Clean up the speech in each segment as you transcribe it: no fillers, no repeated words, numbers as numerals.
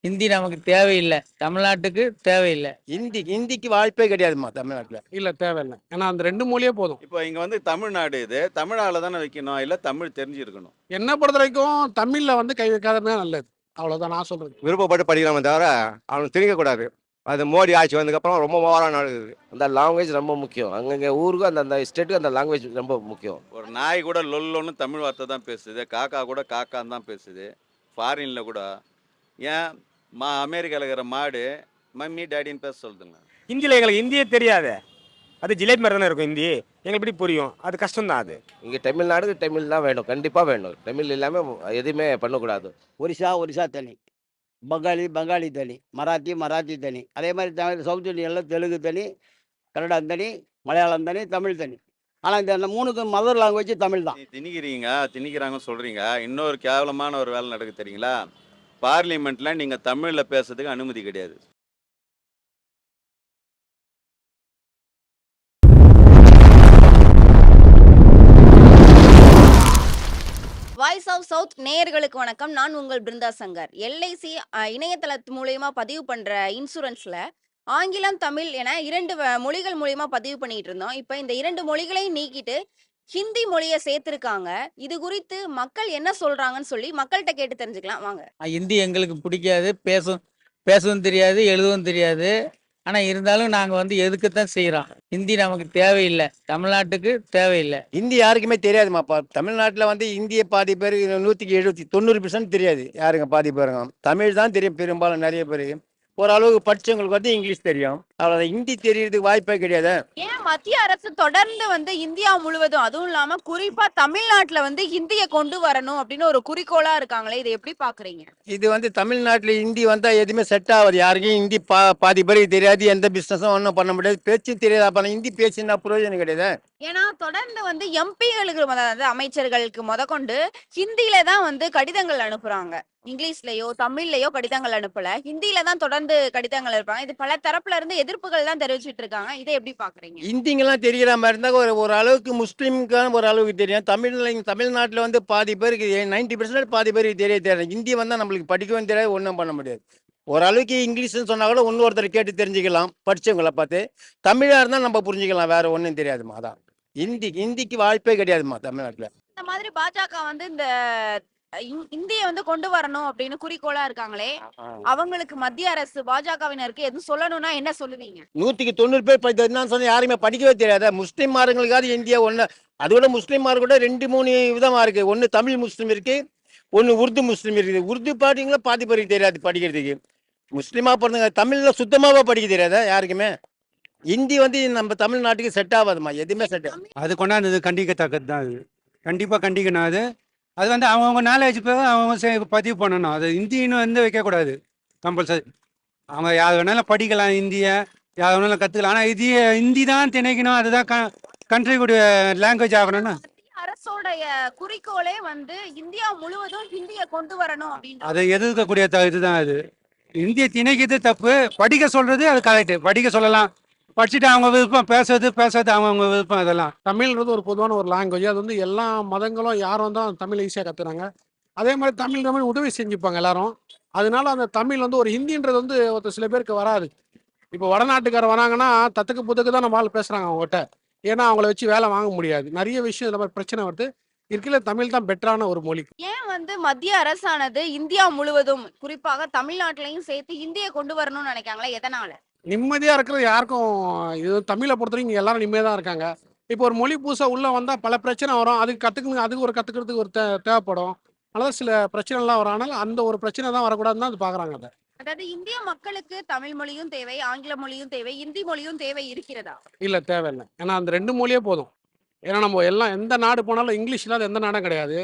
ஹிந்தி நமக்கு தேவையில்லை, தமிழ்நாட்டுக்கு தேவையில்லை. ஹிந்திக்கு வாய்ப்பே கிடையாதுமா தமிழ்நாட்டில். இல்லை தேவையில்லை, ஏன்னா அந்த 2 மொழியே போதும். இப்போ இங்கே வந்து தமிழ்நாடு இது தமிழால தானே வைக்கணும், இல்லை தமிழ் தெரிஞ்சிருக்கணும். என்னை பொறுத்த வரைக்கும் தமிழில் வந்து கை வைக்காதமே நல்லது, அவ்வளோதான் நான் சொல்கிறது. விருப்பப்பட்டு படிக்கலாமே தவிர அவனுக்கு திணிக்கக்கூடாது. அது மோடி ஆட்சி வந்ததுக்கப்புறம் ரொம்ப ஓவராக நடக்குது. அந்த லாங்குவேஜ் ரொம்ப முக்கியம். அங்கங்கே ஊருக்கு அந்த ஸ்டேட்டுக்கு அந்த லாங்குவேஜ் ரொம்ப முக்கியம். ஒரு நாய் கூட லொல்லொன்னு தமிழ் வார்த்தை தான் பேசுது, காக்கா கூட காக்கான்னு தான் பேசுது. ஃபாரினில் கூட ஏன் அமெரிக்காவில் இருக்கிற மாடு மம்மி டேடின்னு பேச சொல்லுதுங்க. ஹிந்தியில் எங்களுக்கு ஹிந்தியே தெரியாது, அது ஜிலேபி மாதிரி தானே இருக்கும் ஹிந்தி, எங்களுக்கு எப்படி புரியும்? அது கஷ்டம் தான். அது இங்கே தமிழ்நாடு தமிழ் தான் வேணும், கண்டிப்பாக வேணும். தமிழ் இல்லாமல் எதுவுமே பண்ணக்கூடாது. ஒரிசா தனி, பெங்காலி தனி, மராத்தி தனி, அதே மாதிரி தமிழ் சவுத் இந்தியனில் தெலுங்கு தனி, கன்னடம் தனி, மலையாளம் தனி, தமிழ் தனி. ஆனால் இந்த 3க்கு மதர் லாங்குவேஜ் தமிழ் தான். திணிக்கிறாங்கன்னு சொல்கிறீங்க. இன்னொரு கேவலமான ஒரு வேலை நடக்குது தெரியுங்களா? பார்லிமெண்ட்டில் நீங்கள் தமிழில் பேசுறதுக்கு அனுமதி கிடையாது. வாய்ஸ் ஆஃப் சவுத் நேயர்களுக்கு வணக்கம். நான் உங்கள் பிருந்தா சங்கர். எல்ஐசி இணையதளத்து மூலயமா பதிவு பண்ற இன்சூரன்ஸ்ல ஆங்கிலம், தமிழ் என 2 மொழிகள் மூலியமா பதிவு பண்ணிட்டு இருந்தோம். இப்போ இந்த 2 மொழிகளையும் நீக்கிட்டு ஹிந்தி மொழியை சேர்த்திருக்காங்க. இது குறித்து மக்கள் என்ன சொல்றாங்கன்னு சொல்லி மக்கள்கிட்ட கேட்டு தெரிஞ்சுக்கலாம் வாங்க. ஹிந்தி எங்களுக்கு பிடிக்காது, பேசவும் தெரியாது, எழுதவும் தெரியாது. ஆனால் இருந்தாலும் நாங்கள் வந்து எதுக்குத்தான் செய்கிறோம். ஹிந்தி நமக்கு தேவையில்லை, தமிழ்நாட்டுக்கு தேவையில்லை. ஹிந்தி யாருக்குமே தெரியாதுமாப்பா. தமிழ்நாட்டில் வந்து இந்திய பாதி பேர் 90% தெரியாது. யாருங்க பாதி பேருங்க தமிழ் தான் தெரியும். பெரும்பாலும் நிறைய பேர் ஓரளவுக்கு படிச்சவங்களுக்கு வந்து இங்கிலீஷ் தெரியும், அவ்வளோதான். ஹிந்தி தெரியறதுக்கு வாய்ப்பே கிடையாது. ஏன் மத்திய அரசு தொடர்ந்து வந்து இந்தியா முழுவதும், அதுவும் இல்லாம குறிப்பா தமிழ்நாட்டுல வந்து ஹிந்தியை கொண்டு வரணும் அப்படின்னு ஒரு குறிக்கோளா இருக்காங்களே, இதை எப்படி பாக்குறீங்க? இது வந்து தமிழ்நாட்டில் ஹிந்தி வந்தால் எதுவுமே செட் ஆகாது. யாருக்கும் ஹிந்தி பாதி பேருக்கு தெரியாது, எந்த பிஸ்னஸும் ஒன்றும் பண்ண முடியாது, பேச்சும் தெரியாது. அப்போ ஹிந்தி பேச்சுன்னா பிரயோஜனம் கிடையாது. ஏன்னா தொடர்ந்து வந்து எம்பிகளுக்கு அதாவது அமைச்சர்களுக்கு முதற்கொண்டு ஹிந்தியில தான் வந்து கடிதங்கள் அனுப்புறாங்க. இங்கிலீஷ்லயோ தமிழ்லயோ கடிதங்கள் அனுப்பல, ஹிந்தியில தான் தொடர்ந்து கடிதங்கள் அனுப்புறாங்க. இது பல தரப்புல இருந்து எதிர்ப்புகள் தான் தெரிவிச்சுட்டு இருக்காங்க. இதை எப்படி பாக்குறீங்க? ஹிந்திங்கெல்லாம் தெரிகிற மாதிரி இருந்தால் ஒரு அளவுக்கு முஸ்லீமுக்கான ஒரு அளவுக்கு தெரியும். தமிழ்நாட்டில் வந்து பாதி பேருக்கு 90% பாதி பேருக்கு தெரியாது. ஹிந்தி வந்தால் நம்மளுக்கு படிக்கவும் தெரியாது, ஒன்றும் பண்ண முடியாது. ஓரளவுக்கு இங்கிலீஷ்னு சொன்னால் கூட இன்னொருத்தர் கேட்டு தெரிஞ்சுக்கலாம், படித்தவங்களை பார்த்து. தமிழாக இருந்தால் நம்ம புரிஞ்சுக்கலாம், வேற ஒன்றும் தெரியாதுமா. அதான் ஹிந்திக்கு வாய்ப்பே கிடையாதுமா தமிழ்நாட்டில். இந்த மாதிரி பாஜக வந்து இந்த இந்தியை வந்து கொண்டு வரணும் அப்படின்னு குறிக்கோளா இருக்காங்களே, அவங்களுக்கு மத்திய அரசு பாஜகவினருக்கு எதுவும் சொல்லணும்னா என்ன சொல்லுவீங்க? 100% பேர் என்ன சொன்ன யாருமே படிக்கவே தெரியாத. முஸ்லீம்மாருங்களுக்காவது இந்தியா ஒன்று. அதோட முஸ்லீம்மார் கூட 2-3 விதமாக இருக்குது. ஒன்று தமிழ் முஸ்லீம் இருக்குது, ஒன்று உருது முஸ்லீம் இருக்குது. உருது பாட்டிங்களா பாதி பேருக்கு தெரியாது படிக்கிறதுக்கு. முஸ்லீமாக பிறந்தவங்க தமிழில் சுத்தமாகவே படிக்க தெரியாதா யாருக்குமே. ஹிந்தி வந்து நம்ம தமிழ்நாட்டுக்கு செட் ஆகாதுமா, எதுவுமே செட் ஆகாது. அது கொண்டாந்து கண்டிக்கத்தக்கது தான். அது கண்டிப்பாக கண்டிக்கணும். அது வந்து அவங்கவுங்க நாலேஜ் போக அவங்க பதிவு பண்ணணும். அது ஹிந்தின்னு வந்து வைக்கக்கூடாது கம்பல்சரி. அவங்க யார் வேணாலும் படிக்கலாம், ஹிந்தியை யார் வேணாலும் கற்றுக்கலாம். ஆனால் ஹிந்தி தான் திணைக்கணும், அதுதான் கண்ட்ரிக்குடைய லாங்குவேஜ் ஆகணும்னா அரசோடைய குறிக்கோளே வந்து இந்தியா முழுவதும் ஹிந்தியை கொண்டு வரணும் அப்படின்னு அதை எதிர்க்கக்கூடிய இதுதான். அது ஹிந்தியை திணைக்கிறது தப்பு, படிக்க சொல்றது அது கரெக்டு. படிக்க சொல்லலாம், படிச்சுட்டு அவங்க விருப்பம், பேசுறது அவங்க விருப்பம். அதெல்லாம் தமிழ்ன்றது ஒரு பொதுவான ஒரு லாங்குவேஜ். அது வந்து எல்லா மதங்களும் யார் வந்தாலும் தமிழ் ஈஸியாக கற்றுறாங்க. அதே மாதிரி தமிழ் உதவி செஞ்சுப்பாங்க எல்லாரும். அதனால அந்த தமிழ் வந்து ஒரு ஹிந்தின்றது வந்து சில பேருக்கு வராது. இப்போ வடநாட்டுக்காரர் வராங்கன்னா தத்துக்கு புத்துக்கு தான் நம்ம ஆள் பேசுகிறாங்க அவங்ககிட்ட. ஏன்னா அவங்கள வச்சு வேலை வாங்க முடியாது. நிறைய விஷயம் இந்த மாதிரி பிரச்சனை வருது. இருக்கல தமிழ் தான் பெட்டரான ஒரு மொழி. ஏன் வந்து மத்திய அரசானது இந்தியா முழுவதும் குறிப்பாக தமிழ்நாட்டிலையும் சேர்த்து ஹிந்தியை கொண்டு வரணும்னு நினைக்காங்களா? எதனால? நிம்மதியாக இருக்கிறது யாருக்கும். இது தமிழை பொறுத்த வரைக்கும் எல்லாரும் நிம்மதியாக தான் இருக்காங்க. இப்போ ஒரு மொழி புதுசாக உள்ளே வந்தால் பல பிரச்சனை வரும். அதுக்கு கற்றுக்கிறதுக்கு ஒரு தேவைப்படும். அதனால சில பிரச்சனைலாம் வரும். ஆனால் அந்த ஒரு பிரச்சனை தான் வரக்கூடாதுன்னு தான் அது பார்க்குறாங்க. அதை அதாவது இந்திய மக்களுக்கு தமிழ் மொழியும் தேவை, ஆங்கில மொழியும் தேவை, இந்தி மொழியும் தேவை இருக்கிறதா? இல்லை, தேவையில்லை. ஏன்னா அந்த 2 மொழியே போதும். ஏன்னா நம்ம எல்லாம் எந்த நாடு போனாலும் இங்கிலீஷ் இல்லாத எந்த நாடும் கிடையாது.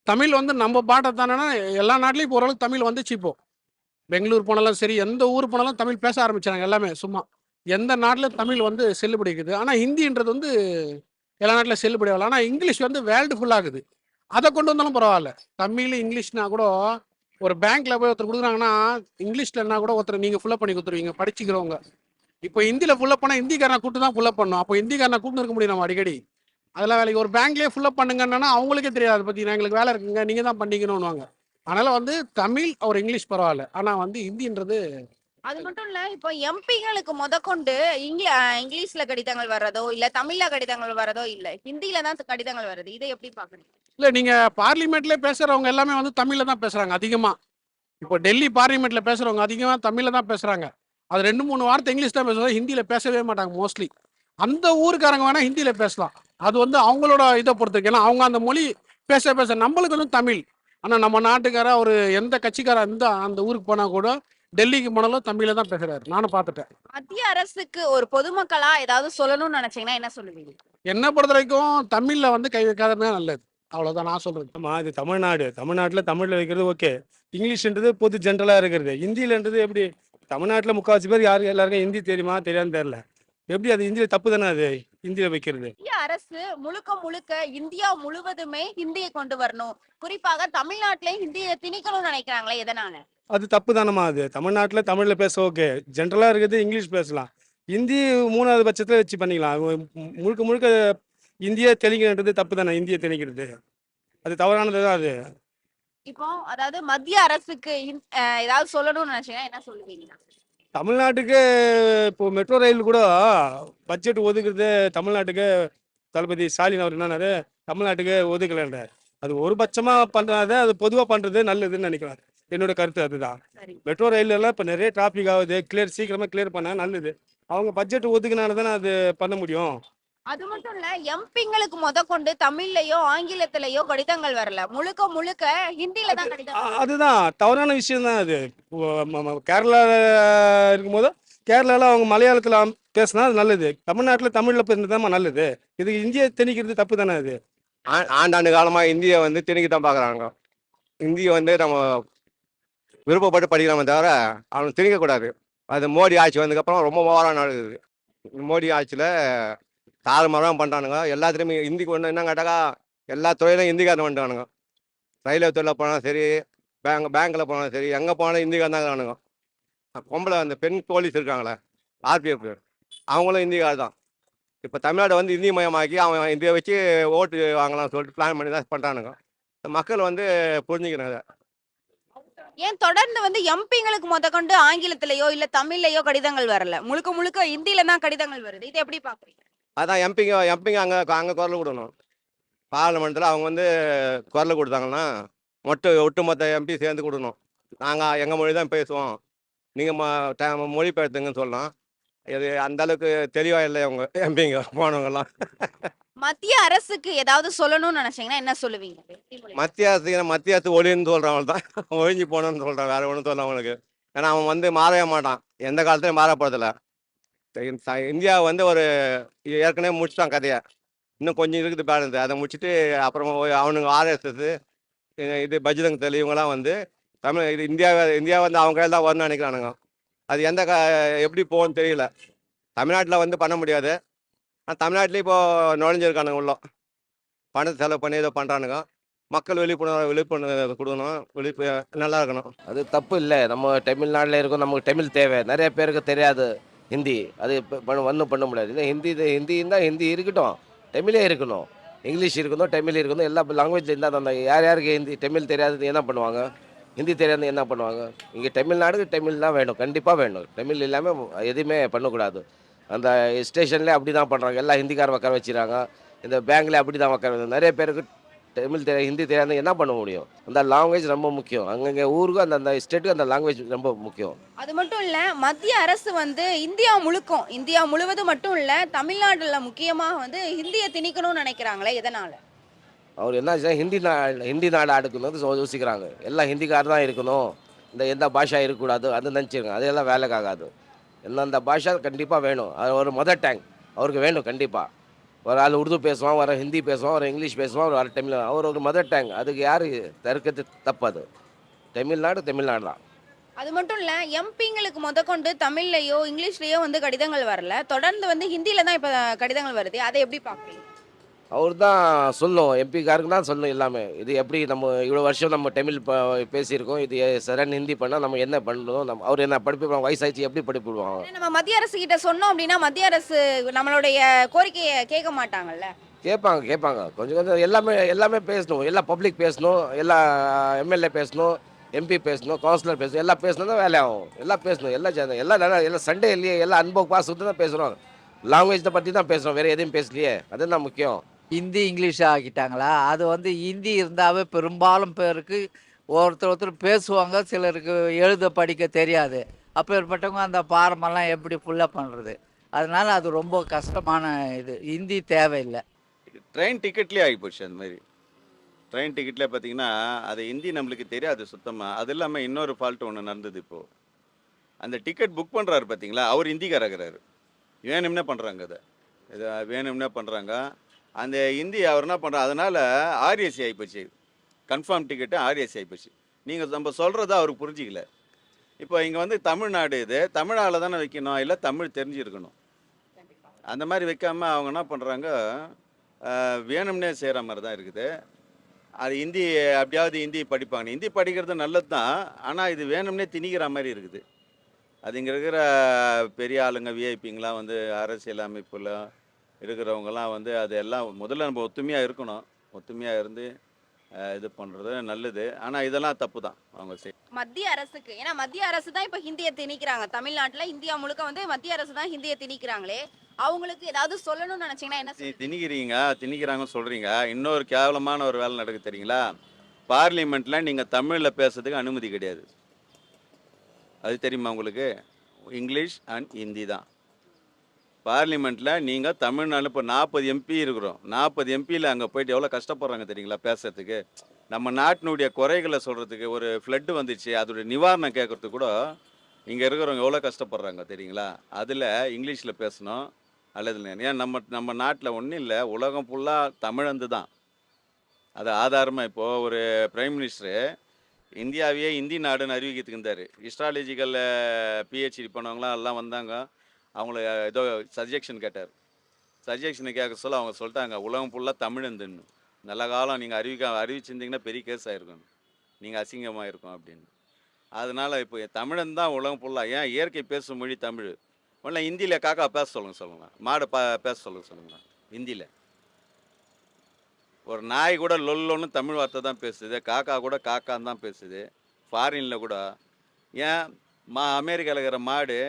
தமிழ் வந்து நம்ம பாட்டை தானேன்னா எல்லா நாட்டிலையும் இப்போ ஓரளவுக்கு தமிழ் வந்துச்சு. இப்போ பெங்களூர் போனாலும் சரி, எந்த ஊர் போனாலும் தமிழ் பேச ஆரம்பிச்சாங்க எல்லாமே. சும்மா எந்த நாட்டில் தமிழ் வந்து செல்லுபடிக்குது. ஆனால் ஹிந்தின்றது வந்து எல்லா நாட்டில் செல்லுபடி ஆகல. ஆனால் இங்கிலீஷ் வந்து வேர்ல்டு ஃபுல்லாகுது. அதை கொண்டு வந்தாலும் பரவாயில்ல. தமிழ் இங்கிலீஷ்னா கூட ஒரு பேங்க்ல போய் ஒருத்தர் கொடுக்குறாங்கன்னா இங்கிலீஷ்லன்னா கூட ஒருத்தர் நீங்கள் ஃபுல்லப் பண்ணி கொடுத்துருவீங்க படிச்சுக்கிறவங்க. இப்போ ஹிந்தியில் ஃபுல்லப் பண்ணால் ஹிந்திக்காரனை கூப்பிட்டு தான் ஃபுல்லப் பண்ணணும். அப்போ ஹிந்திக்காரனை கூப்பிட்டு இருக்க முடியும் நம்ம அடிக்கடி. அதெல்லாம் வேலைக்கு ஒரு பேங்க்லேயே ஃபுல்லப் பண்ணுங்கன்னா அவங்களுக்கே தெரியாது. பற்றி எங்களுக்கு வேலை இருக்குங்க, நீங்கள் தான் பண்ணிக்கணும்னுவாங்க. அதனால் வந்து தமிழ் ஒரு இங்கிலீஷ் பரவாயில்ல, ஆனால் வந்து ஹிந்தின்றது அது மட்டும் இல்ல இப்போ எம்பிங்களுக்கு முதற்கொண்டு இங்கிலீஷ்ல கடிதங்கள் வர்றதோ இல்ல தமிழ்ல கடிதங்கள் வர்றதோ இல்ல ஹிந்தில தான் கடிதங்கள் வருது. இதை எப்படி பாக்குறீங்க? இல்லை. நீங்கள் பார்லிமெண்ட்லேயே பேசுகிறவங்க எல்லாமே வந்து தமிழில் தான் பேசுகிறாங்க அதிகமாக. இப்போ டெல்லி பார்லிமெண்ட்டில் பேசுகிறவங்க அதிகமாக தமிழில் தான் பேசுகிறாங்க. அது 2-3 வார்த்தை இங்கிலீஷ் தான் பேசுவாங்க, ஹிந்தியில் பேசவே மாட்டாங்க மோஸ்ட்லி. அந்த ஊருக்காரங்க வேணால் ஹிந்தியில் பேசலாம். அது வந்து அவங்களோட இதை பொறுத்துருக்கு. ஏன்னா அவங்க அந்த மொழி பேச பேச நம்மளுக்கு வந்து தமிழ். ஆனால் நம்ம நாட்டுக்கார ஒரு எந்த கட்சிக்கார அந்த ஊருக்கு போனால் கூட டெல்லிக்கு போனாலும் தமிழில் தான் பேசுகிறாரு. நானும் பார்த்துட்டேன். மத்திய அரசுக்கு ஒரு பொதுமக்களா ஏதாவது சொல்லணும்னு நினைச்சீங்கன்னா என்ன சொல்லுவீங்க? என்னை பொறுத்த வரைக்கும் தமிழில் வந்து கை வைக்காதது தான் நல்லது. அவ்வளோதான் நான் சொல்கிறது. ஆமாம், இது தமிழ்நாட்டில் தமிழில் வைக்கிறது ஓகே. இங்கிலீஷ்ன்றது பொது ஜென்ரலாக இருக்கிறது. ஹிந்திலன்றது எப்படி? தமிழ்நாட்டில் முக்கால்வாசி பேர் எல்லாருக்கும் ஹிந்தி தெரியுமா தெரியாதுன்னு தெரில. எப்படி அது ஹிந்தியில் தப்பு தானே அது ஹிந்தியில் வைக்கிறது? மத்திய அரசு முழுக்க முழுக்க இந்தியா முழுவதுமே ஹிந்தியை கொண்டு வரணும், குறிப்பாக தமிழ்நாட்டிலையும் ஹிந்தியை திணிக்கணும்னு நினைக்கிறாங்களே, எதனால? அது தப்பு தானம்மா. அது தமிழ்நாட்டில் தமிழில் பேச ஓகே, ஜென்ரலாக இருக்கிறது இங்கிலீஷ் பேசலாம். ஹிந்தி 3வது பட்சத்தில் வச்சு பண்ணிக்கலாம். முழுக்க முழுக்க இந்திய தெலுங்குன்றது தப்பு தானே. இந்திய தெலுங்கிறது அது தவறானது தான் அது. இப்போ அதாவது மத்திய அரசுக்கு ஏதாவது சொல்லணும்னு நினைச்சீங்கன்னா என்ன சொல்லுவீங்க? தமிழ்நாட்டுக்கு இப்போ மெட்ரோ ரயில் கூட பட்ஜெட் ஒதுக்குறது தமிழ்நாட்டுக்கு தளபதி ஸ்டாலின் அவர் என்னன்னாரு, தமிழ்நாட்டுக்கு ஒதுக்கலைன்றார். அது ஒரு பட்சமாக பண்ணுறாத, அது பொதுவாக பண்ணுறது நல்லதுன்னு நினைக்கிறார். என்னோட கருத்து அதுதான். சரி. மெட்ரோ ரயிலெல்லாம் இப்போ நிறைய டிராஃபிக் ஆகுது, சீக்கிரமாக கிளியர் பண்ணால் நல்லது. அவங்க பட்ஜெட் ஒதுக்குனால தானே அது பண்ண முடியும். அது மட்டும் இல்ல எம்பிங்களுக்கு முதற்கொண்டு தமிழ்லயோ ஆங்கிலத்திலயோ கடிதங்கள் வரல, முழுக்க முழுக்க ஹிந்தில தான் கடிதம். அதுதான் தவறான விஷயம் தான் அது. கேரளா இருக்கும்போது கேரளாவில் அவங்க மலையாளத்தில் பேசினா அது நல்லது. தமிழ்நாட்டில் தமிழில் பேசுனது தான் நல்லது. இது இந்திய திணிக்கிறது தப்பு தானே அது. ஆண்டாண்டு காலமாக இந்தியை வந்து திணிக்க தான் பார்க்குறாங்க. இந்தியை வந்து நம்ம விருப்பப்பட்டு படிக்கலாமே தவிர அவனை திணிக்கக்கூடாது. அது மோடி ஆட்சி வந்ததுக்கப்புறம் ரொம்ப ஓவராக நடக்குது. மோடி ஆட்சியில் தாறுமாறாக பண்ணுறானுங்க. எல்லாத்துலேயுமே ஹிந்திக்கு ஒன்று என்ன கேட்டாக்கா எல்லா துறையிலும் ஹிந்திக்காரன் வந்துட்டானுங்க. ரயில்வே துறையில் போனாலும் சரி, பேங்க்கில் போனாலும் சரி, எங்கே போனாலும் ஹிந்திக்காரன் தான் இருக்கானுங்க. பொம்பளை அந்த பெண் போலீஸ் இருக்காங்களே, ஆர்பிஎஃப், அவங்களும் ஹிந்திக்காரர் தான். இப்போ தமிழ்நாடு வந்து இந்தி மயமாக்கி அவன் இந்தியை வச்சு ஓட்டு வாங்கலாம்னு சொல்லிட்டு பிளான் பண்ணி தான் பண்ணுறானுங்க. மக்கள் வந்து புரிஞ்சுக்கிறாங்க. ஏன் தொடர்ந்து வந்து எம்பிங்களுக்கு முதற்கொண்டு ஆங்கிலத்திலயோ இல்ல தமிழ்லயோ கடிதங்கள் வரல, முழுக்க முழுக்க ஹிந்தில தான் கடிதங்கள் வருது. இதை எப்படி பாக்குறீங்க? அதான் எம்பிங்க அங்கே குரல் கொடுக்கணும். பார்லிமெண்ட்டில் அவங்க வந்து குரல் கொடுத்தாங்கன்னா ஒட்டுமொத்த எம்பி சேர்ந்து கொடுக்கணும். நாங்கள் எங்கள் மொழி தான் பேசுவோம், நீங்கள் மொழிபெயர்த்துங்கன்னு சொல்லலாம். இது அந்த அளவுக்கு தெளிவாக இல்லை அவங்க எம்பிங்க போனவங்கலாம். மத்திய அரசுக்கு ஏதாவது சொல்லணும்னு நினைச்சீங்கன்னா என்ன சொல்லுவீங்க? மத்திய அரசு ஒளின்னு சொல்கிறவங்க தான் ஒழிஞ்சு போகணுன்னு சொல்கிறான். வேறு ஒன்றும் சொல்ல அவனுக்கு. ஏன்னா அவன் வந்து மாறவே மாட்டான், எந்த காலத்துலையும் மாறப்போறதில்ல. இந்தியா வந்து ஒரு ஏற்கனவே முடிச்சிட்டான் கதையை. இன்னும் கொஞ்சம் இருக்குது பேலன்ஸ். அதை முடிச்சுட்டு அப்புறமா அவனுங்க ஆர்எஸ்எஸ், இது பஜ்ரங் தள் இவங்கெல்லாம் வந்து இது இந்தியா வந்து அவங்க கையில் தான் வரணும்னு நினைக்கிறானுங்க. அது எப்படி போகும்னு தெரியல. தமிழ்நாட்டில் வந்து பண்ண முடியாது. ஆனால் தமிழ்நாட்டிலையும் இப்போது நுழைஞ்சிருக்கானுங்க உள்ள. பணத்தை செலவு பண்ணி ஏதோ பண்ணுறானுங்க. மக்கள் விழிப்புணர்வு கொடுக்கணும், நல்லா இருக்கணும். அது தப்பு இல்லை. நம்ம தமிழ்நாட்டில் இருக்கோம், நமக்கு தமிழ் தேவை. நிறைய பேருக்கு தெரியாது ஹிந்தி. அது ஒன்றும் பண்ண முடியாது. இல்லை ஹிந்தி இருந்தால் ஹிந்தி இருக்கட்டும், தமிழே இருக்கணும். இங்கிலீஷ் இருக்கணும், தமிழ் இருக்கணும். எல்லா லாங்குவேஜில் இருந்தால் தான். யாருக்கு ஹிந்தி தமிழ் தெரியாது என்ன பண்ணுவாங்க? ஹிந்தி தெரியாது என்ன பண்ணுவாங்க? இங்கே தமிழ்நாடு தமிழ் தான் வேணும், கண்டிப்பாக வேணும். தமிழ் இல்லாமல் எதுவுமே பண்ணக்கூடாது. அந்த ஸ்டேஷன்லேயே அப்படி தான் பண்ணுறாங்க. எல்லாம் ஹிந்திக்கார உட்கார வச்சுறாங்க. இந்த பேங்க்லேயே அப்படி தான் உட்கார. நிறைய பேருக்கு தமிழ் தெரியாது, ஹிந்தி தெரியாது, என்ன பண்ண முடியும்? அந்த லாங்குவேஜ் ரொம்ப முக்கியம். அங்கங்கே ஊருக்கு அந்த ஸ்டேட்டுக்கு அந்த லாங்குவேஜ் ரொம்ப முக்கியம். அது மட்டும் இல்ல மத்திய அரசு வந்து இந்தியா முழுவதும் மட்டும் இல்ல தமிழ்நாடுல முக்கியமாக வந்து ஹிந்தியை திணிக்கணும்னு நினைக்கிறாங்களே, எதனால? அவர் என்ன ஹிந்தி நாடு அடுக்கணும்னு யோசிக்கிறாங்க. எல்லாம் ஹிந்திக்காரர் தான் இருக்கணும், எந்த பாஷா இருக்கக்கூடாது அது நினச்சிருக்காங்க. அதெல்லாம் வேலைக்கு ஆகாது. எந்தெந்த பாஷா கண்டிப்பாக வேணும். அது ஒரு மதர் டேங் அவருக்கு வேணும் கண்டிப்பாக. ஒரு ஆள் உருது பேசுவான், ஒரு ஹிந்தி பேசுவான், ஒரு இங்கிலீஷ் பேசுவான், ஒரு தமிழ். அவர் ஒரு மதர் டேங். அதுக்கு யார் தடுக்கிறது தப்பு? அது தமிழ்நாடு தான். அது மட்டும் இல்ல எம்பிங்களுக்கு முதற்கொண்டு தமிழ்லயோ இங்கிலீஷ்லயோ வந்து கடிதங்கள் வரல, தொடர்ந்து வந்து ஹிந்தில தான் இப்ப கடிதங்கள் வருது. அதை எப்படி பாக்குறீங்க? அவர் தான் சொல்லும், எம்பிக்காருக்கு தான் சொல்லும் எல்லாமே. இது எப்படி நம்ம இவ்வளோ வருஷம் நம்ம தமிழ் பேசியிருக்கோம், இது சரண் ஹிந்தி பண்ணால் நம்ம என்ன பண்ணணும்? அவர் என்ன படிப்பிடுவாங்க? வயசாயிடுச்சு எப்படி படிப்பிடுவாங்க? நம்ம மத்திய அரசு கிட்ட சொன்னோம் அப்படின்னா மத்திய அரசு நம்மளுடைய கோரிக்கையை கேட்க மாட்டாங்கல்ல. கேட்பாங்க கொஞ்சம் கொஞ்சம் எல்லாமே பேசணும், எல்லா பப்ளிக் பேசணும், எல்லா எம்எல்ஏ பேசணும், எம்பி பேசணும், கவுன்சிலர் பேசணும், எல்லாம் பேசணும் தான் வேலையாகும். எல்லாம் பேசணும், எல்லாம் சேர்ந்து எல்லாம் நல்லா எல்லாம் சண்டே இல்லையே, எல்லாம் அன்பு பாசத்தை தான் பேசுகிறோம். லாங்குவேஜை பற்றி தான் பேசுகிறோம், வேறு எதையும் பேசலையே, அதுதான் முக்கியம். ஹிந்தி இங்கிலீஷ் ஆக்கிட்டாங்களா? அது வந்து ஹிந்தி இருந்தாவே பெரும்பாலும் பேருக்கு ஒருத்தர் பேசுவாங்க, சிலருக்கு எழுத படிக்க தெரியாது. அப்பேற்பட்டவங்க அந்த பாரமெல்லாம் எப்படி ஃபுல்லாக பண்ணுறது? அதனால அது ரொம்ப கஷ்டமான இது. ஹிந்தி தேவையில்லை. ட்ரெயின் டிக்கெட்லேயே ஆகிப்போச்சு அந்த மாதிரி. ட்ரெயின் டிக்கெட்லேயே பார்த்தீங்கன்னா அது ஹிந்தி நம்மளுக்கு தெரியாது சுத்தமாக. அது இல்லாமல் இன்னொரு ஃபால்ட் ஒன்று நடந்தது இப்போது. அந்த டிக்கெட் புக் பண்ணுறாரு பார்த்தீங்களா, அவர் ஹிந்திக்காரங்கிறாரு. வேணும்னே பண்ணுறாங்க அதை. இதை வேணும்னே பண்ணுறாங்க. அந்த ஹிந்தி அவர் என்ன பண்ணுறாரு, அதனால் ஆர்ஏசி ஆகிப்போச்சு. கன்ஃபார்ம் டிக்கெட்டு ஆர்ஏசி ஆகிப்போச்சு. நீங்கள் நம்ம சொல்கிறத அவருக்கு புரிஞ்சிக்கல. இப்போ இங்கே வந்து தமிழ்நாடு, இது தமிழால் தானே வைக்கணும், இல்லை தமிழ் தெரிஞ்சிருக்கணும். அந்த மாதிரி வைக்காமல் அவங்க என்ன பண்ணுறாங்க, வேணும்னே செய்கிற மாதிரி தான் இருக்குது. அது ஹிந்தி அப்படியாவது ஹிந்தி படிப்பாங்க. ஹிந்தி படிக்கிறது நல்லது தான், ஆனால் இது வேணும்னே திணிக்கிற மாதிரி இருக்குது. அது இங்கே இருக்கிற பெரிய ஆளுங்க விஐபிங்கெலாம் வந்து அரசியல் அமைப்பில் இருக்கிறவங்கலாம் வந்து அது எல்லாம் முதல்ல நம்ம ஒத்துமையாக இருக்கணும். ஒத்துமையாக இருந்து இது பண்ணுறது நல்லது. ஆனால் இதெல்லாம் தப்பு தான் அவங்க மத்திய அரசுக்கு, ஏன்னா மத்திய அரசு தான் இப்போ ஹிந்தியை திணிக்கிறாங்க தமிழ்நாட்டுல. இந்தியா முழுக்க வந்து மத்திய அரசு தான் ஹிந்தியை திணிக்கிறாங்களே. அவங்களுக்கு ஏதாவது சொல்லணும்னு நினைச்சீங்கன்னா என்ன திணிக்கிறாங்கன்னு சொல்கிறீங்க. இன்னொரு கேவலமான ஒரு வேலை நடக்குது தெரியுங்களா? பார்லிமெண்ட்டில் நீங்கள் தமிழில் பேசுறதுக்கு அனுமதி கிடையாது. அது தெரியுமா உங்களுக்கு? இங்கிலீஷ் அண்ட் ஹிந்தி தான். பார்லிமெண்ட்டில் நீங்கள் தமிழ்நாடு இப்போ 40 எம்பி இருக்கிறோம். 40 எம்பியில் அங்கே போயிட்டு எவ்வளோ கஷ்டப்படுறாங்க தெரியுங்களா பேசுறதுக்கு? நம்ம நாட்டினுடைய குறைகளை சொல்கிறதுக்கு, ஒரு ஃப்ளட்டு வந்துச்சு அதோடைய நிவாரணம் கேட்குறதுக்கு கூட இங்கே இருக்கிறவங்க எவ்வளோ கஷ்டப்படுறாங்க தெரியுங்களா? அதில் இங்கிலீஷில் பேசணும் அல்லது ஏன் நம்ம நாட்டில் ஒன்றும் இல்லை, உலகம் ஃபுல்லாக தமிழந்து தான். அது ஆதாரமாக இப்போது ஒரு பிரைம் மினிஸ்டரு இந்தியாவையே இந்தி நாடுன்னு அறிவிக்கிறதுக்கு இருந்தார். ஹிஸ்டாலஜிக்கல் பிஹெச்டி பண்ணவங்களாம் எல்லாம் வந்தாங்க. அவங்கள ஏதோ சஜெக்ஷன் கேட்டார். சஜெக்ஷனை கேட்க சொல்ல அவங்க சொல்லிட்டாங்க, உலகம் ஃபுல்லாக தமிழந்துன்னு. நல்ல காலம் நீங்கள் அறிவிச்சிருந்தீங்கன்னா பெரிய கேஸ் ஆகிருக்கும், நீங்கள் அசிங்கமாக இருக்கும் அப்படின்னு. அதனால் இப்போ தமிழன் தான் உலகம் ஃபுல்லாக. ஏன் இயற்கை பேசும் மொழி தமிழ். ஒன்றும் ஹிந்தியில் காக்கா பேச சொல்லுங்கள் மாடை பேச சொல்லுங்கள் ஹிந்தியில். ஒரு நாய் கூட லொல்லொன்னு தமிழ் வார்த்தை தான் பேசுது, காக்கா கூட காக்கான்னு தான் பேசுது. ஃபாரினில் கூட ஏன் அமெரிக்காவில் இருக்கிற மாடு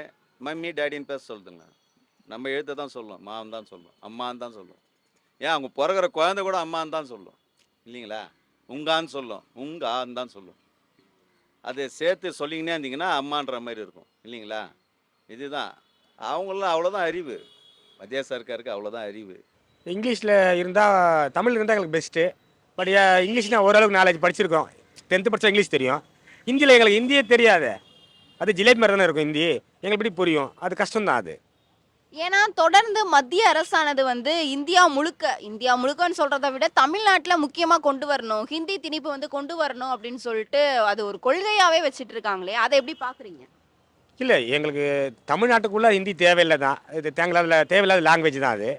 மம்மி டேடின்னு பேச சொல்லுதுங்க. நம்ம எழுத்து தான் சொல்லும், மான்னு தான் சொல்லும், அம்மான்னு தான் சொல்லும். ஏன் அவங்க பிறகுற குழந்தை கூட அம்மான்னு தான் சொல்லும் இல்லைங்களா? உங்கான்னு சொல்லும், உங்கான்னு தான் சொல்லும். அதை சேர்த்து சொல்லிங்கன்னே இருந்தீங்கன்னா அம்மான்ற மாதிரி இருக்கும் இல்லைங்களா? இதுதான் அவங்களாம் அவ்வளோதான் அறிவு. மத்திய சர்க்காருக்கு அவ்வளோதான் அறிவு. இங்கிலீஷில் இருந்தால் தமிழ் இருந்தால் எங்களுக்கு பெஸ்ட்டு. பட் இங்கிலீஷ்னால் ஓரளவுக்கு நாலேஜ் படிச்சிருக்கோம். 10th படித்தா இங்கிலீஷ் தெரியும். ஹிந்தியில் எங்களுக்கு ஹிந்தியே தெரியாது. அது ஜிலேபி மாதிரி தானே இருக்கும் ஹிந்தி. எங்களுக்கு எப்படி புரியும்? அது கஷ்டம்தான் அது. ஏன்னா தொடர்ந்து மத்திய அரசானது வந்து இந்தியா முழுக்கன்னு சொல்றதை விட தமிழ்நாட்டில் முக்கியமாக கொண்டு வரணும், ஹிந்தி திணிப்பு வந்து கொண்டு வரணும் அப்படின்னு சொல்லிட்டு அது ஒரு கொள்கையாகவே வச்சுட்டு இருக்காங்களே. அதை எப்படி பார்க்குறீங்க? இல்லை, எங்களுக்கு தமிழ்நாட்டுக்குள்ளே ஹிந்தி தேவையில்லை தான். இது தேவையில்லாத லாங்குவேஜ் தான் அது.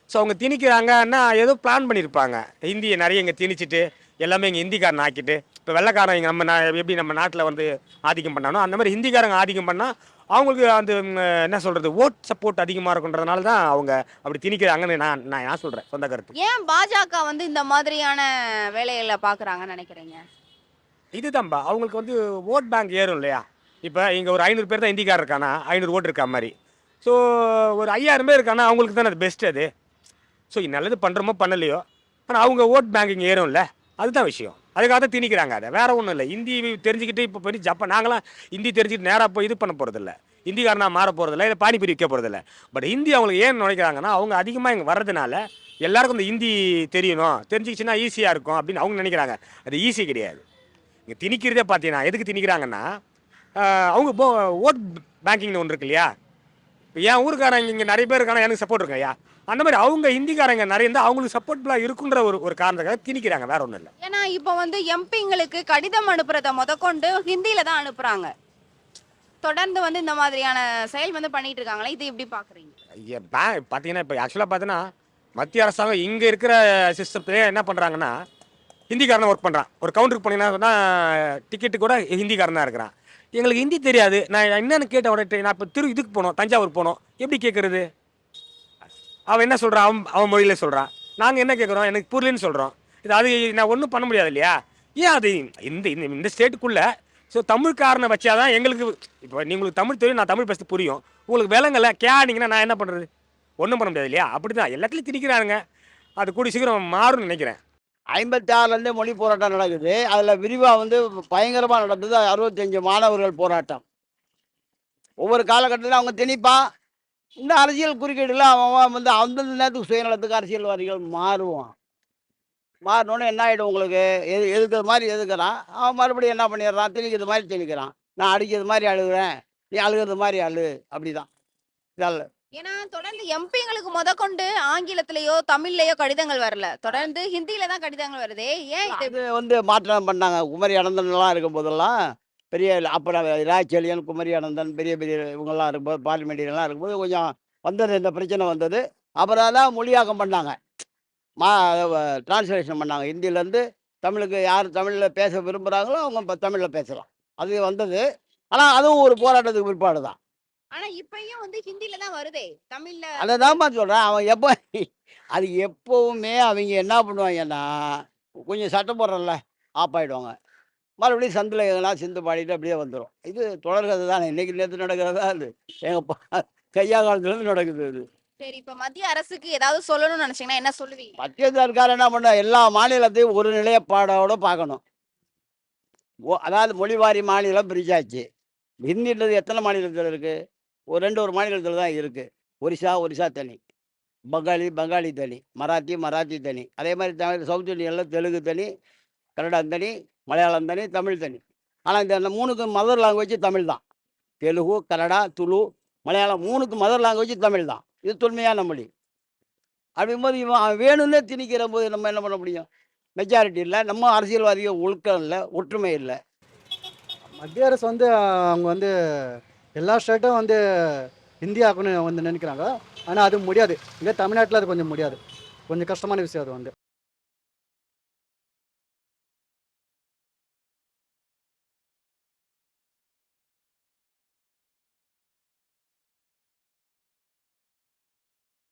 ஸோ அவங்க திணிக்கிறாங்கன்னா ஏதோ பிளான் பண்ணியிருப்பாங்க. ஹிந்தியை நிறைய இங்கே திணிச்சிட்டு எல்லாமே இங்கே ஹிந்திக்காரன் ஆக்கிட்டு, இப்போ வெள்ளைக்காரன் இங்கே எப்படி நம்ம நாட்டில் வந்து ஆதிக்கம் பண்ணானோ அந்த மாதிரி ஹிந்திக்காரங்க ஆதிக்கம் பண்ணால் அவங்களுக்கு அந்த என்ன சொல்கிறது, ஓட் சப்போர்ட் அதிகமாக இருக்குன்றதுனால தான் அவங்க அப்படி திணிக்கிறாங்கன்னு நான் சொல்கிறேன் சொந்த கருத்து. ஏன் பாஜக வந்து இந்த மாதிரியான வேலைகளை பார்க்குறாங்கன்னு நினைக்கிறீங்க? இதுதான்பா, அவங்களுக்கு வந்து ஓட் பேங்க் ஏறும் இல்லையா? இப்போ இங்கே ஒரு 500 பேர் தான் ஹிந்திக்காரர் இருக்கானா, 500 ஓட்டு இருக்கா மாதிரி. ஸோ ஒரு 5000 பேர் இருக்கானா அவங்களுக்கு தானே அது பெஸ்ட் அது. ஸோ நல்லது பண்ணுறோமோ பண்ணலையோ, ஆனால் அவங்க ஓட் பேங்கிங் ஏறும்ல, அதுதான் விஷயம். அதுக்காக தான் திணிக்கிறாங்க. அதை வேற ஒன்றும் இல்லை. ஹிந்தி தெரிஞ்சுக்கிட்டு இப்போ போய் ஜப்பான் நாங்களாம் ஹிந்தி தெரிஞ்சுக்கிட்டு நேராக போய் இது பண்ண போகிறதில்ல, ஹிந்திக்காரனா மாற போகிறதில்ல, இல்லை பானிபூரி விற்க போகிறதில்ல. பட் ஹிந்தி அவங்களுக்கு ஏன் நினைக்கிறாங்கன்னா, அவங்க அதிகமாக இங்கே வர்றதுனால எல்லாருக்கும் இந்த ஹிந்தி தெரியணும், தெரிஞ்சிக்கிச்சுன்னா ஈஸியாக இருக்கும் அப்படின்னு அவங்க நினைக்கிறாங்க. அது ஈஸி கிடையாது. இங்கே திணிக்கிறதே பார்த்தீங்கன்னா எதுக்கு திணிக்கிறாங்கன்னா, அவங்க ஓட் பேங்கிங்னு ஒன்று இருக்கு இல்லையா? என் ஊருக்காரங்க இங்கே நிறைய பேர் இருக்கானா எனக்கு சப்போர்ட் இருக்கையா, அந்த மாதிரி அவங்க ஹிந்திக்காரங்க நிறைய இருந்தால் அவங்களுக்கு சப்போர்ட்ஃபுல்லாக இருக்குன்ற ஒரு காரணத்துக்காக திணிக்கிறாங்க, வேற ஒன்றும் இல்லை. ஏன்னா இப்போ வந்து எம்பிங்களுக்கு கடிதம் அனுப்புறத முதற்கொண்டு ஹிந்தியில தான் அனுப்புறாங்க. தொடர்ந்து வந்து இந்த மாதிரியான செயல் வந்து பண்ணிட்டு இருக்காங்களே, இது எப்படி பார்க்குறீங்க? பார்த்தீங்கன்னா இப்போ ஆக்சுவலாக பார்த்தீங்கன்னா மத்திய அரசாங்கம் இங்கே இருக்கிற சிஸ்டத்திலே என்ன பண்ணுறாங்கன்னா, ஹிந்திக்காரனை ஒர்க் பண்ணுறான். ஒரு கவுண்டருக்கு போனீங்கன்னா டிக்கெட்டு கூட ஹிந்திக்காரன் தான் இருக்கிறான். எங்களுக்கு ஹிந்தி தெரியாது, நான் என்னென்னு கேட்ட உடனே நான் இப்போ இதுக்கு போனோம், தஞ்சாவூர் போனோம், எப்படி கேட்குறது? அவன் என்ன சொல்கிறான், அவன் மொழியில் சொல்கிறான். நாங்கள் என்ன கேட்குறோம், எனக்கு புரியலன்னு சொல்கிறோம். இது அது நான் ஒன்றும் பண்ண முடியாது இல்லையா? ஏன் அது இந்த இந்த இந்த ஸ்டேட்டுக்குள்ளே ஸோ தமிழ்காரனை வச்சாதான் எங்களுக்கு இப்போ உங்களுக்கு தமிழ் தெரியும், நான் தமிழ் பேச புரியும். உங்களுக்கு விலங்கல்ல கேனீங்கன்னா நான் என்ன பண்ணுறது? ஒன்றும் பண்ண முடியாது இல்லையா? அப்படி தான் எல்லாத்துலேயும் திணிக்கிறானுங்க. அது கூடி சீக்கிரம் மாறும்னு நினைக்கிறேன். 56லேருந்தே மொழி போராட்டம் நடக்குது. அதில் விரிவாக வந்து பயங்கரமாக நடந்தது 65 மாணவர்கள் போராட்டம். ஒவ்வொரு காலகட்டத்திலும் அவங்க திணிப்பான். இந்த அரசியல் குறுக்கீடுல அவன் வந்து அந்தந்த நேரத்துக்கு சுயநலத்துக்கு அரசியல்வாதிகள் மாறுவான். மாறினோடனே என்ன ஆகிடும் உங்களுக்கு? எதுக்கிற மாதிரி எதுக்குறான், அவன் மறுபடியும் என்ன பண்ணிடுறான், திணிக்கிறது மாதிரி திணிக்கிறான். நான் அடிக்கிறது மாதிரி அழுகுறேன், நீ அழுகிறது மாதிரி அழு, அப்படிதான். இதல்ல ஏன்னா தொடர்ந்து எம்பிங்களுக்கு முதற்கொண்டு ஆங்கிலத்திலேயோ தமிழ்லயோ கடிதங்கள் வரல, தொடர்ந்து ஹிந்தியில தான் கடிதங்கள் வருதே. ஏன் இது? இது வந்து மாற்றம் பண்ணாங்க. குமரி அனந்தன்லாம் இருக்கும் போதெல்லாம் பெரிய அப்போ ராச்செழியன், குமரி அனந்தன், பெரிய பெரிய இவங்கெல்லாம் இருக்கும்போது, பார்லிமெண்டியெல்லாம் இருக்கும்போது கொஞ்சம் வந்தது, இந்த பிரச்சனை வந்தது. அப்புறம் தான் மொழியாக்கம் பண்ணாங்க. மா டிரான்ஸ்லேஷன் பண்ணாங்க. ஹிந்திலேருந்து தமிழுக்கு யார் தமிழில் பேச விரும்புகிறாங்களோ அவங்க இப்போ தமிழில் பேசலாம். அது வந்தது. ஆனால் அதுவும் ஒரு போராட்டத்துக்கு பிற்பாடு தான். ஆனா இப்பயும் வந்து ஹிந்தில தான் வருதே, தமிழ்ல. அதை தான்ப்பா சொல்கிறேன். அவன் எப்போ அது எப்போவுமே அவங்க என்ன பண்ணுவாங்கன்னா, கொஞ்சம் சட்டம் போடுறல ஆஃப் ஆகிடுவாங்க. மறுபடியும் சந்தில் எங்கன்னா சிந்து பாடிட்டு அப்படியே வந்துடும். இது தொடர்கதை தானே. இன்னைக்கு நேற்று நடக்கிறதா அது? எங்கள் கையா காலத்துலேருந்து நடக்குது அது. சரி, இப்ப மத்திய அரசுக்கு ஏதாவது சொல்லணும்னு நினைச்சீங்கன்னா என்ன சொல்லுவீங்க? மத்திய சர்க்கார் என்ன பண்ண, எல்லா மாநிலத்தையும் ஒரு நிலையப்பாடோட பார்க்கணும். அதாவது மொழிவாரி மாநிலம் பிரிச்சாச்சு. ஹிந்தின்றது எத்தனை மாநிலத்தில் இருக்குது? ஒரு மாநிலத்தில் தான் இருக்குது. ஒரிசா தனி, பெங்காலி தனி, மராத்தி தனி. அதே மாதிரி சவுத் இந்தியனில் தெலுங்கு தனி, கன்னடம் தனி, மலையாளம் தனி, தமிழ் தனி. ஆனால் இந்த 3க்கும் மதர் லாங்குவேஜ் தமிழ் தான். தெலுங்கு, கன்னடா, துளு, மலையாளம் 3க்கும் மதர் லாங்குவேஜ் தமிழ் தான். இது தொன்மையான மொழி. அப்படிங்கும்போது இவன் வேணும்னே திணிக்கிற போது நம்ம என்ன பண்ண முடியும்? மெஜாரிட்டி இல்லை, நம்ம அரசியல்வாதிகள் ஒழுக்கம் இல்லை, ஒற்றுமை இல்லை. மத்திய அரசு வந்து அவங்க வந்து எல்லா ஸ்டேட்டும் வந்து ஹிந்தி ஆக்கணும்னு வந்து நினைக்கிறாங்க. ஆனால் அது முடியாது. இங்கே தமிழ்நாட்டில் அது கொஞ்சம் முடியாது. கொஞ்சம் கஷ்டமான விஷயம் அது வந்து.